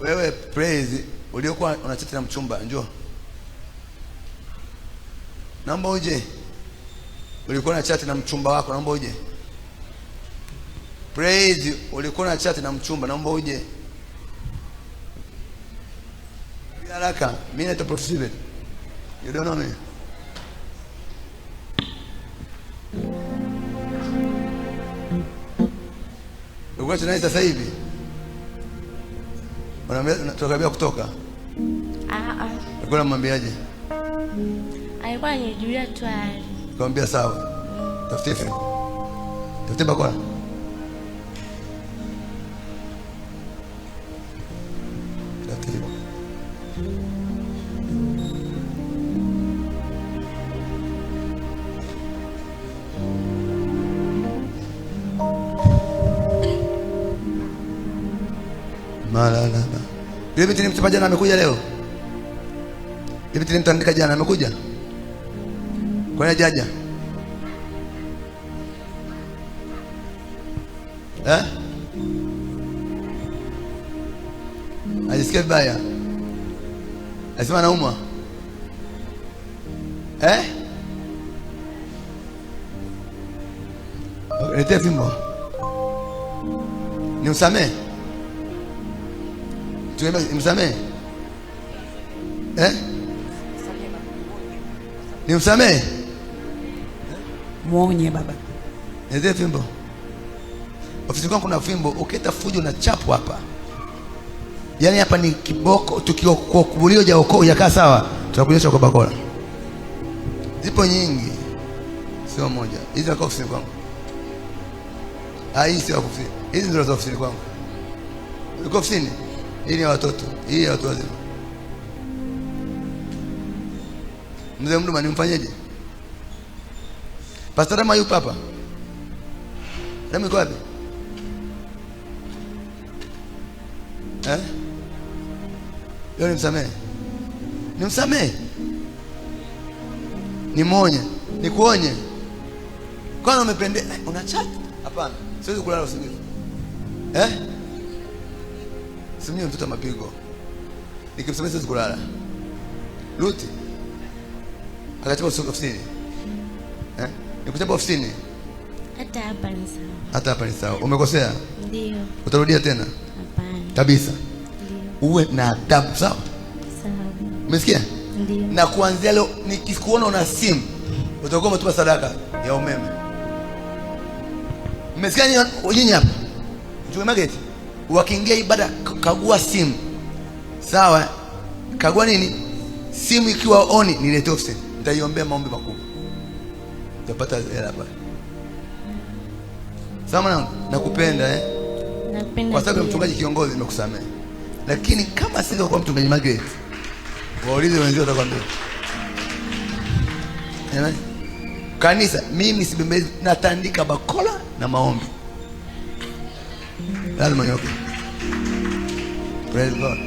Wewe Praise, uliokuwa unachati na mchumba, njoo. Naomba uje. Ulikuwa na chat na mchumba wako, naomba uje. Praise, ulikuwa na chat na mchumba, naomba uje. Haraka, mimi naitwa Prof. Steven. You don't know me? Ulikuwa tunaanza sasa hivi. Tunakabia kutoka. Ulikuwa unamwambiaje? Alikuwa anijulia tu hali. Nikamwambia sawa. Tafute fimbo. Tafute bakora. Tafute fimbo. Malala. Yule binti nilimtuma jana amekuja leo. Yule binti nilimtandika jana amekuja. Kwa nini hajaja? Ajisikia vibaya. Anasema anaumwa. Letea fimbo. Nimsamehe. Nimsamehe. Nimsamehe. Muonye baba. Letea fimbo. Ofisini kwangu kuna fimbo, ukita fujo na chapu hapa. Yaani hapa ni kiboko, tukiokubulia jaoko yakaa sawa, tutakunyesha kwa bakora. Zipo nyingi. Sio moja. Hizi ziko ofisini kwangu. Hii sio ofisini. Hizi ndio za ofisini kwangu. Uko ofisini? Hii ni watoto. Hii ya watu wazima. Mzee Mduma nimfanyeje? Pastor Rama yupo hapa. Rama yuko wapi? Leo nimsamehe. Nimsamehe. Nimuonye. Nikuonye. Kwani umependea? Una chat? Hapana. Siwezi kulala usingizi. Simnyo mtoto mapigo. Nikimsamehe siwezi kulala. Luti. Akachapa ofisini. Nikuchapa ofisini. Hata hapa ni sawa. Hata hapa ni sawa. Umekosea? Ndio. Utarudia tena? Hapana. Kabisa. Ndio. Uwe na adabu, sawa? Sawa. Umesikia? Ndio. Na kuanzia leo nikikuona una simu, utakuwa umetupa sadaka ya umeme. Umesikia nyinyi hapa? Mchungaji Mageti, wakiingia ibada kagua simu. Sawa? Kagua nini? Simu ikiwa oni niletee ofisini. Nitaiombea maombi makubwa. Utapata hela hapa. Sawa mwanangu? Nakupenda Nakupenda. Kwa sababu mchungaji kiongozi nimekusamehe. Lakini kama sio kwa mchungaji Magret, waulize wenzio watakwambia. Kanisa mimi sibembezi, natandika bakola na maombi. Lazima nyoke. Praise God.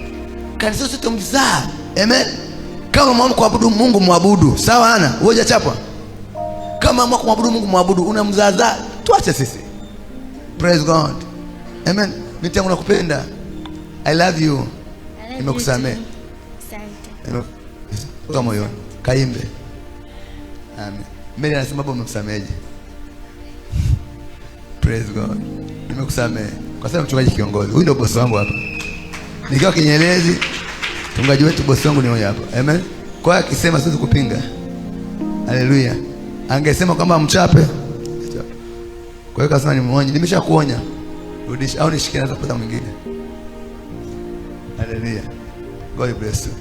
Kanisa sote mzaa. Amen. Kama mama kuabudu Mungu muabudu. Sawa ana? Wewe chapwa. Kama mama kuabudu Mungu muabudu, unamzaza. Tuache sisi. Praise God. Amen. Mimi tangu nakupenda. I love you. Nimekusamehe. Asante. Kwa moyo. Kaimbe. Amen. Mimi nasema baba umekusameheje? Praise God. Nimekusamehe. Kwa sababu mchungaji kiongozi. Huyu ndio bosi wangu hapa. Nikiwa Kinyerezi, mchungaji wetu bosi wangu ni huyu hapa. Amen. Kwa hiyo akisema siwezi kupinga. Haleluya. Angesema kwamba mchape. Kwa hiyo kasema nimuonye. Nimeshakuonya. Rudisha au nishikie na kupata mwingine. Hallelujah. God bless you.